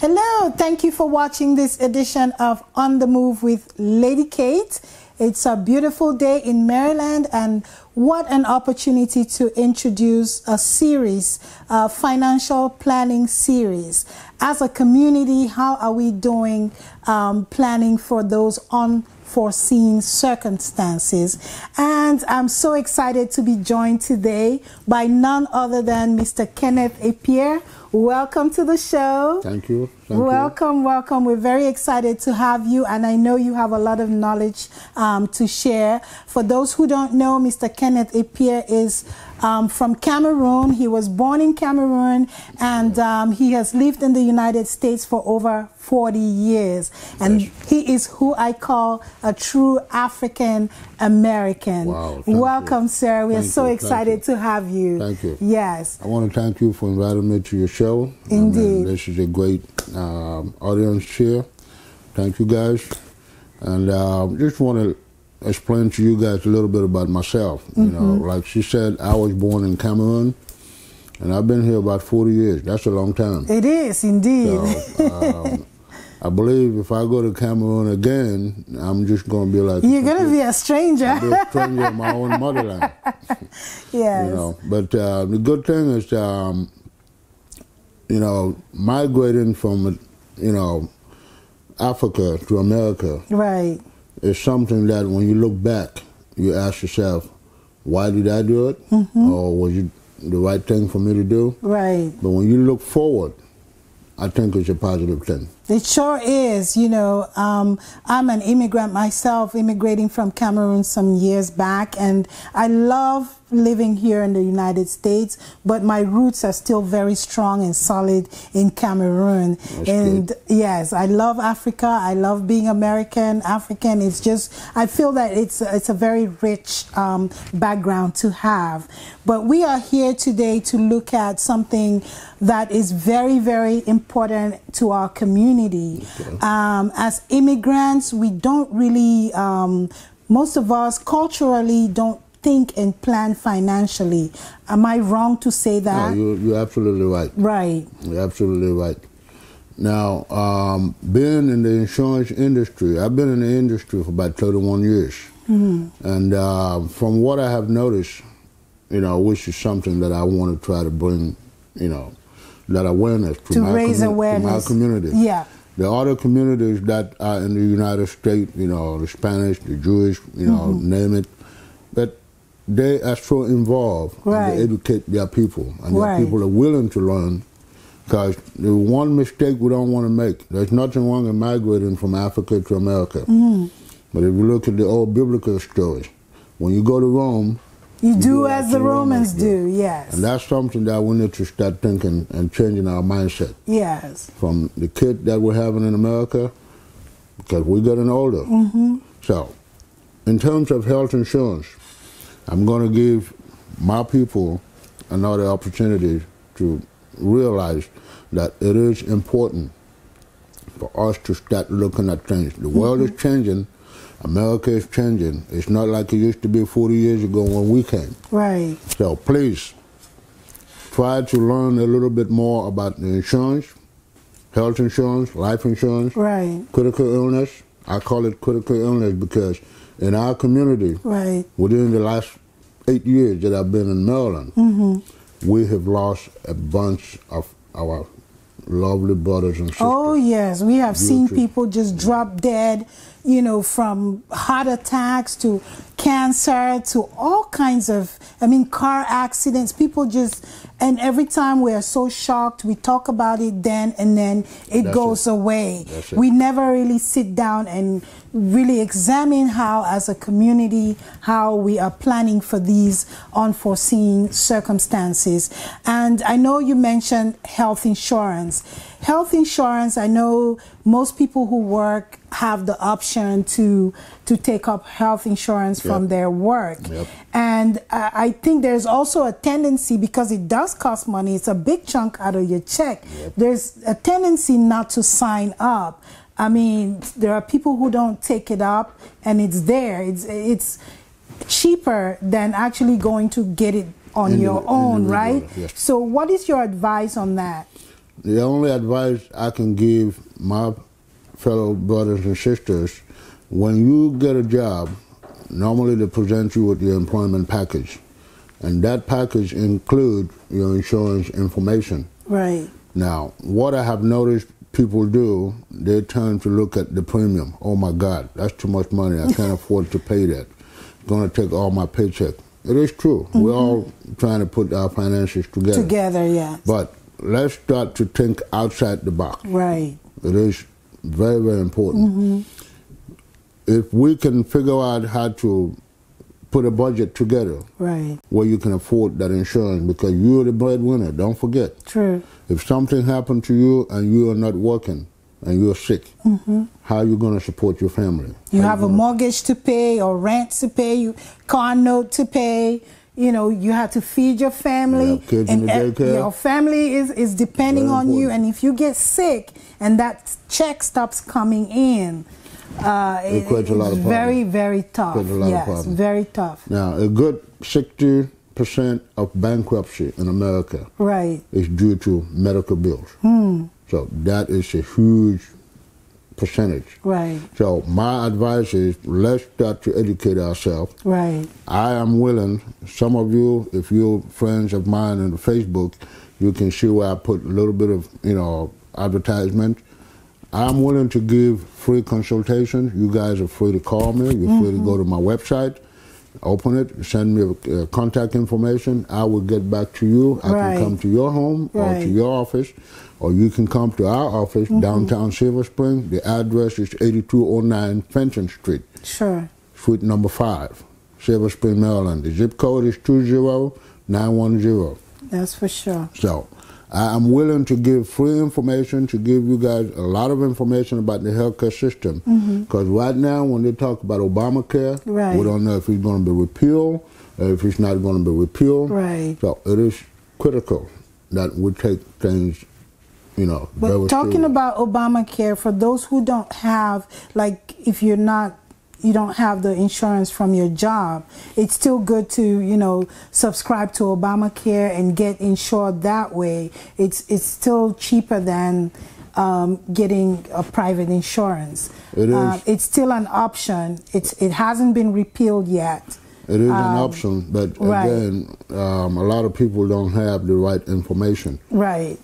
Hello, thank you for watching this edition of On the Move with Lady Kate. It's a beautiful day in Maryland, and what an opportunity to introduce a series, a financial planning series. As a community, how are we doing planning for those unforeseen circumstances? And I'm so excited to be joined today by none other than Mr. Kenneth Epie. Welcome to the show. Thank you. Welcome. We're very excited to have you, and I know you have a lot of knowledge to share. For those who don't know, Mr. Kenneth Epie is from Cameroon. He was born in Cameroon, and he has lived in the United States for over 40 years. And he is who I call a true African American. Wow, welcome, sir. We are so excited to have you. Thank you. Yes. I want to thank you for inviting me to your show. Indeed. I mean, this is a great audience here. Thank you, guys. And just want to explain to you guys a little bit about myself. You know, like she said, I was born in Cameroon, and I've been here about 40 years. That's a long time. It is, indeed. So, I believe if I go to Cameroon again, I'm just going to be like... You're going to be a stranger. I'll be a stranger in my own motherland. Yes. You know, but the good thing is, you know, migrating from, you know, Africa to America... Right. It's something that when you look back, you ask yourself, why did I do it? Or was it the right thing for me to do? Right. But when you look forward, I think it's a positive thing. It sure is. You know, I'm an immigrant myself, immigrating from Cameroon some years back, and I love living here in the United States, but my roots are still very strong and solid in Cameroon. That's and good. yes, I love Africa. I love being American, African. It's just, I feel that it's a very rich background to have. But we are here today to look at something that is very, very important to our community. Okay. As immigrants, we don't really, most of us culturally don't think and plan financially. Am I wrong to say that? No, you're absolutely right. Right. You're absolutely right. Now, being in the insurance industry, I've been in the industry for about 31 years. And from what I have noticed, you know, which is something that I want to try to bring, you know, that awareness to my community. Yeah. The other communities that are in the United States, you know, the Spanish, the Jewish, you know, name it, but they are so involved and they educate their people, and their people are willing to learn, because the one mistake we don't want to make, there's nothing wrong in migrating from Africa to America. But if you look at the old biblical stories, when you go to Rome, you do as the Romans do, yes. And that's something that we need to start thinking and changing our mindset. Yes. From the kid that we're having in America, because we're getting older. So, in terms of health insurance, I'm going to give my people another opportunity to realize that it is important for us to start looking at things. The world is changing. America is changing. It's not like it used to be 40 years ago when we came. Right. So please, try to learn a little bit more about the insurance, health insurance, life insurance, critical illness. I call it critical illness because in our community, within the last 8 years that I've been in Maryland, we have lost a bunch of our lovely brothers and sisters. Oh, yes. We have seen people just drop dead, you know, from heart attacks to cancer to all kinds of, I mean, car accidents. People just, and every time we are so shocked, we talk about it then, and then it goes away. We never really sit down and really examine how, as a community, how we are planning for these unforeseen circumstances. And I know you mentioned health insurance. Health insurance, I know most people who work have the option to take up health insurance from their work. And I think there's also a tendency, because it does cost money, it's a big chunk out of your check, there's a tendency not to sign up. I mean, there are people who don't take it up, and it's there. It's cheaper than actually going to get it on your own, right? So what is your advice on that? the only advice I can give my fellow brothers and sisters, when you get a job, normally they present you with your employment package. And that package includes your insurance information. Right. Now, what I have noticed people do, they turn to look at the premium. Oh my God, that's too much money. I can't afford to pay that. It's going to take all my paycheck. It is true. We're all trying to put our finances together. Together, yeah. But let's start to think outside the box. Right. It is very, very important. If we can figure out how to put a budget together, right, where you can afford that insurance, because you're the breadwinner, don't forget. True. If something happened to you and you are not working and you're sick, how are you going to support your family? You have a mortgage to pay or rent to pay, car note to pay. You know, you have to feed your family. Kids in the daycare. Your family is depending on you. And if you get sick and that check stops coming in, it's very, very tough. Yes, very tough. Now, a good 60% of bankruptcy in America is due to medical bills. So that is a huge percentage. Right. So my advice is, let's start to educate ourselves. Right. I am willing, some of you, if you're friends of mine on Facebook, you can see where I put a little bit of, advertisement. I'm willing to give free consultations. You guys are free to call me. You're free to go to my website, open it, send me contact information. I will get back to you. I can come to your home or to your office, or you can come to our office, downtown Silver Spring. The address is 8209 Fenton Street. Sure. Suite number 5, Silver Spring, Maryland. The zip code is 20910. That's for sure. So I'm willing to give free information, to give you guys a lot of information about the healthcare system. Because right now, when they talk about Obamacare, we don't know if it's going to be repealed, or if it's not going to be repealed. Right. So it is critical that we take things, But talking about Obamacare, for those who don't have, like, if you don't have the insurance from your job, it's still good to, subscribe to Obamacare and get insured that way. It's still cheaper than getting a private insurance. It is. It's still an option. It hasn't been repealed yet. It is an option, but again, a lot of people don't have the right information. Right.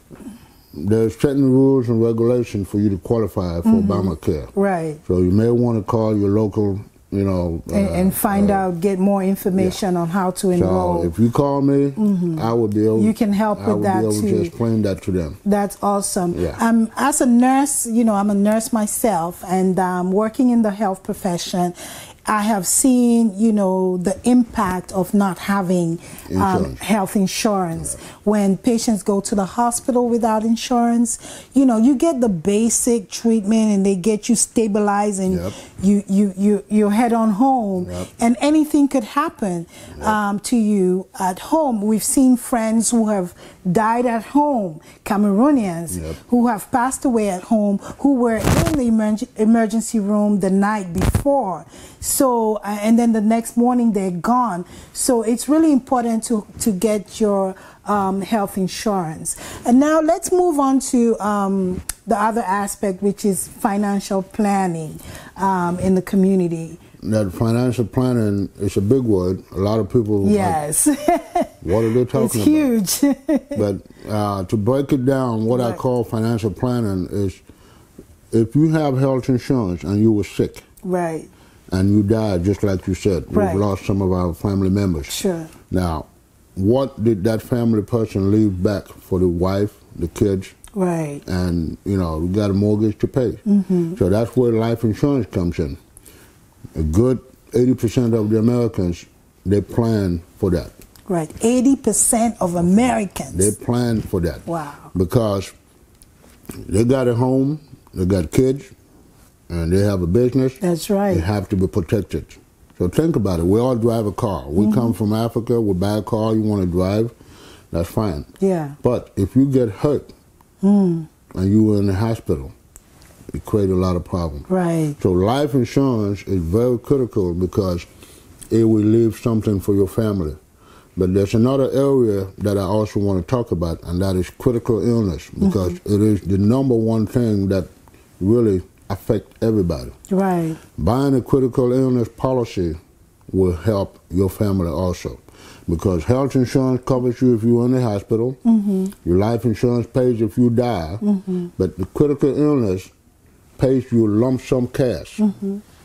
There's certain rules and regulations for you to qualify for Obamacare. Right. So you may want to call your local, and find out, get more information on how to enroll. So if you call me, I will be able. You can help with that too. I will be able to explain that to them. That's awesome. Yeah. As a nurse, I'm a nurse myself, and working in the health profession, I have seen, the impact of not having health insurance. When patients go to the hospital without insurance, you get the basic treatment and they get you stabilized and you head on home. And anything could happen to you at home. We've seen friends who have died at home, Cameroonians who have passed away at home, who were in the emergency room the night before. So, and then the next morning they're gone. So it's really important to get your health insurance. And now let's move on to the other aspect, which is financial planning in the community. That financial planning is a big word. A lot of people yes. What are they talking about? It's huge. But to break it down, what I call financial planning is, if you have health insurance and you were sick, and you died, just like you said, we've lost some of our family members. Sure. Now, what did that family person leave back for the wife, the kids? Right. And, you got a mortgage to pay. So that's where life insurance comes in. A good 80% of the Americans, they plan for that. Right. 80% of Americans. They plan for that. Wow. Because they got a home, they got kids, and they have a business. That's right. They have to be protected. So think about it. We all drive a car. We come from Africa, we buy a car, you want to drive, that's fine. Yeah. But if you get hurt and you were in the hospital, it creates a lot of problems. Right. So life insurance is very critical because it will leave something for your family. But there's another area that I also want to talk about, and that is critical illness, because it is the number one thing that really affects everybody. Right. Buying a critical illness policy will help your family also, because health insurance covers you if you're in the hospital. Your life insurance pays if you die, but the critical illness pays you lump sum cash,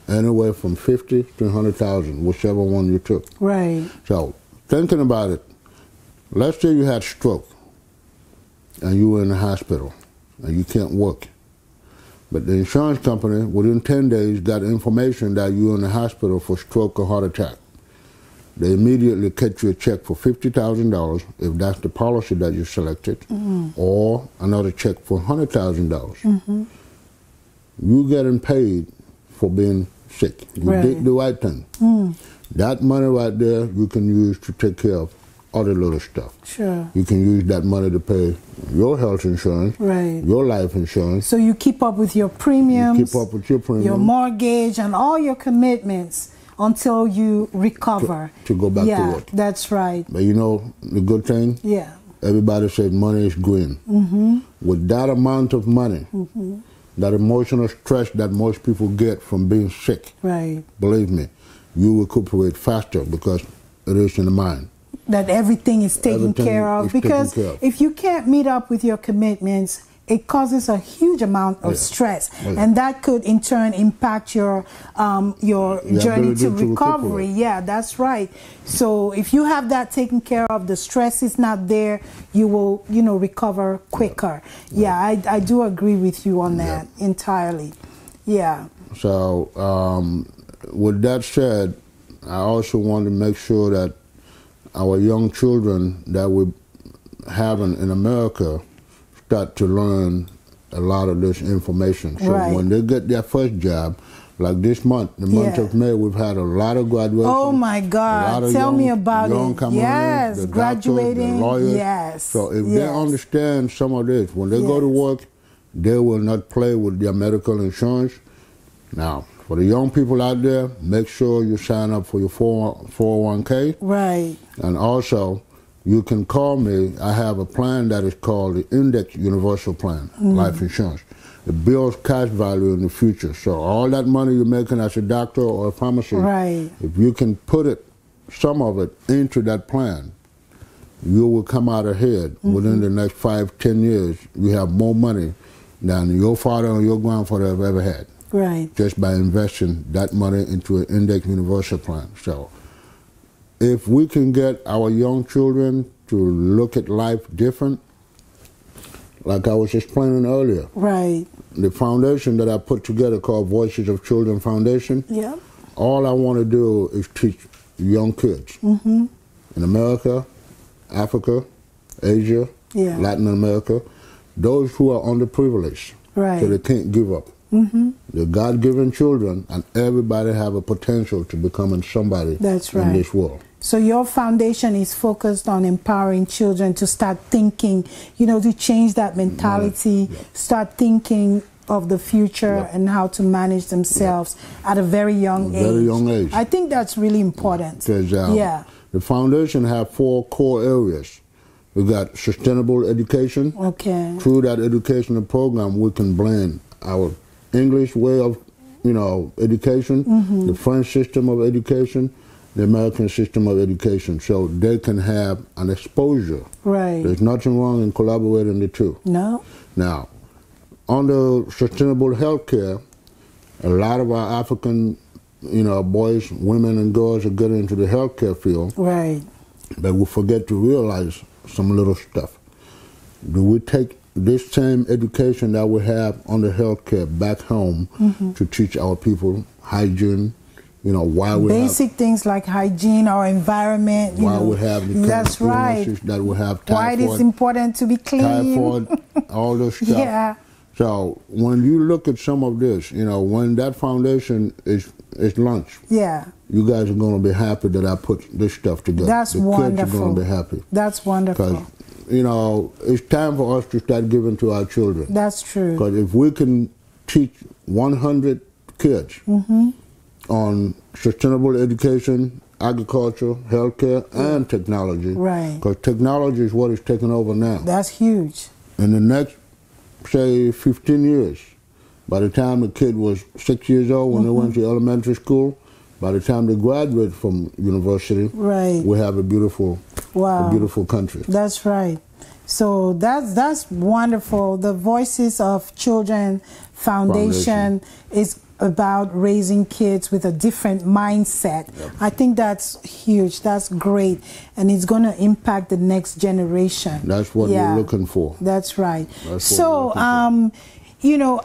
anywhere from 50 to 100,000, whichever one you took. Right. So, thinking about it, let's say you had stroke and you were in the hospital and you can't work. But the insurance company, within 10 days, got information that you're in the hospital for stroke or heart attack. They immediately cut you a check for $50,000 if that's the policy that you selected, or another check for $100,000. You getting paid for being sick. You did the right thing. That money right there you can use to take care of other little stuff. Sure. You can use that money to pay your health insurance, your life insurance. So you keep up with your premiums, you keep up with your premiums, your mortgage, and all your commitments until you recover. To go back to work. That's right. But you know the good thing? Yeah. Everybody said money is green. With that amount of money, that emotional stress that most people get from being sick, believe me, you recuperate faster because it is in the mind. That everything is taken care of. Because if you can't meet up with your commitments, it causes a huge amount of stress, and that could in turn impact your journey to recovery. Yeah, that's right. So if you have that taken care of, the stress is not there, you will, you know, recover quicker. Yeah, I do agree with you on that entirely. Yeah. So with that said, I also want to make sure that our young children that we're having in America start to learn a lot of this information. So when they get their first job, like this month, the month of May, we've had a lot of graduations. Oh my God, tell me about it. Yes, the graduating, doctors, the lawyers. yes. So if they understand some of this, when they go to work, they will not play with their medical insurance. Now, for the young people out there, make sure you sign up for your 401k. Right. And also, you can call me. I have a plan that is called the Index Universal Plan, life insurance. It builds cash value in the future. So all that money you're making as a doctor or a pharmacist, if you can put it, some of it, into that plan, you will come out ahead within the next 5-10 years. You have more money than your father or your grandfather have ever had. Right. Just by investing that money into an Index Universal Plan. So if we can get our young children to look at life different, like I was explaining earlier. Right. The foundation that I put together called Voices of Children Foundation, all I want to do is teach young kids in America, Africa, Asia, Latin America, those who are underprivileged, so they can't give up. They're God-given children, and everybody have a potential to becoming somebody in this world. So your foundation is focused on empowering children to start thinking, you know, to change that mentality, start thinking of the future and how to manage themselves at a very young age. Very young age. I think that's really important. Because the foundation have 4 core areas. We got sustainable education. Through that educational program, we can blend our English way of, you know, education, the French system of education, the American system of education, so they can have an exposure. There's nothing wrong in collaborating the two. No. Now, under sustainable healthcare, a lot of our African, you know, boys, women, and girls are getting into the healthcare field. But we forget to realize some little stuff. Do we take this same education that we have on the healthcare back home to teach our people hygiene? You know, why we basic things like hygiene or environment. Why we have the that's right. That we have typhoid, why it is important to be clean. Typhoid, all those stuff. So when you look at some of this, you know, when that foundation is launched, you guys are going to be happy that I put this stuff together. That's wonderful. The kids are going to be happy. That's wonderful. Because, you know, it's time for us to start giving to our children. That's true. Because if we can teach 100 kids on sustainable education agriculture, healthcare, and technology. Right. Because technology is what is taking over now. That's huge. In the next, say, 15 years, by the time the kid was 6 years old when they went to elementary school, by the time they graduate from university, right, we have a beautiful country. That's right. So that's wonderful. The Voices of Children Foundation is about raising kids with a different mindset. Yep. I think that's huge. That's great. And it's going to impact the next generation. That's what we're looking for. That's right. So, you know,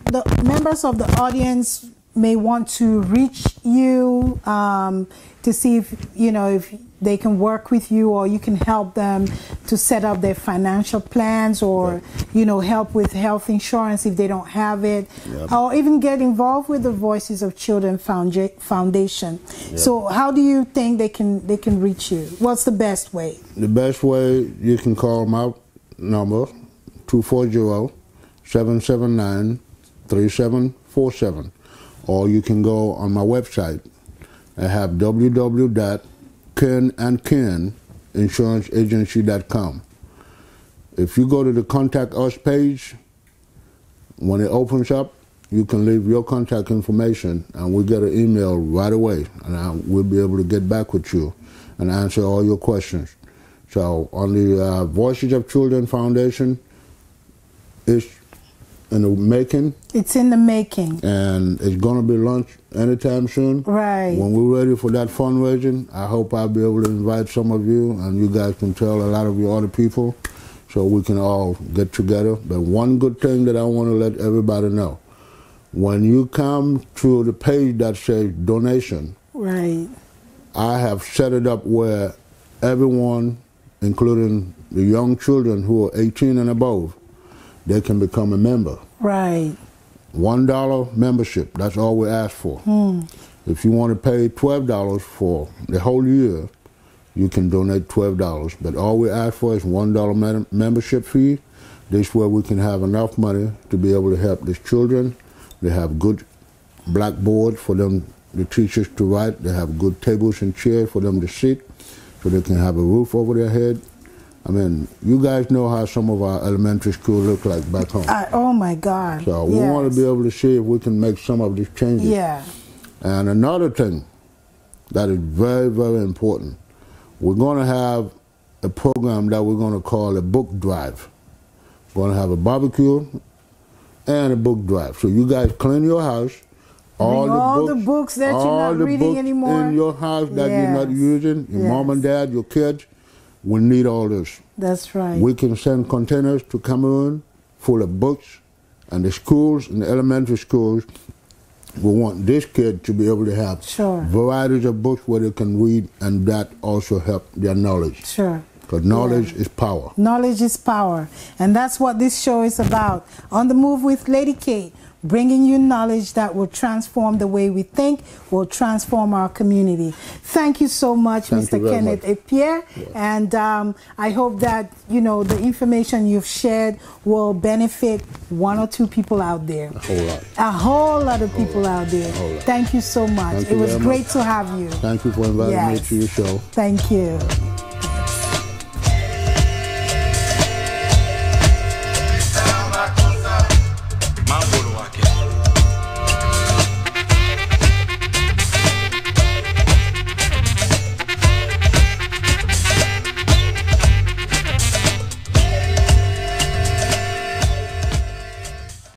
the members of the audience may want to reach you to see if, you know, if they can work with you, or you can help them to set up their financial plans, or, you know, help with health insurance if they don't have it, or even get involved with the Voices of Children Foundation. So how do you think they can reach you? What's the best way? The best way, you can call my number, 240-779-3747. Or you can go on my website. I have www.kenandkeninsuranceagency.com. If you go to the Contact Us page, when it opens up, you can leave your contact information, and we'll get an email right away, and we'll be able to get back with you and answer all your questions. So on the Voices of Children Foundation, it's in the making. It's in the making. And it's going to be launched anytime soon. Right. When we're ready for that fundraising, I hope I'll be able to invite some of you, and you guys can tell a lot of your other people, so we can all get together. But one good thing that I want to let everybody know, when you come to the page that says donation, right, I have set it up where everyone, including the young children who are 18 and above, they can become a member. Right. $1 membership, that's all we ask for. If you want to pay $12 for the whole year, you can donate $12. But all we ask for is $1 membership fee. This way we can have enough money to be able to help these children. They have good blackboards for them, the teachers, to write. They have good tables and chairs for them to sit, so they can have a roof over their head. I mean, you guys know how some of our elementary schools look like back home. Oh my God. So we want to be able to see if we can make some of these changes. Yeah. And another thing that is very, very important, we're going to have a program that we're going to call a book drive. We're going to have a barbecue and a book drive. So you guys clean your house. All the books that you're not reading anymore in your house that you're not using, your mom and dad, your kids, we need all this. That's right. We can send containers to Cameroon full of books, and the schools, and the elementary schools, we want this kid to be able to have varieties of books where they can read, and that also help their knowledge. Sure. Because knowledge is power. Knowledge is power. And that's what this show is about. On the Move with Lady K, bringing you knowledge that will transform the way we think, will transform our community. Thank you so much, Mr. Kenneth Epie. And I hope that, you know, the information you've shared will benefit one or two people out there. A whole lot. A whole lot of people out there. Thank you so much. It was great to have you. Thank you for inviting me to your show. Thank you.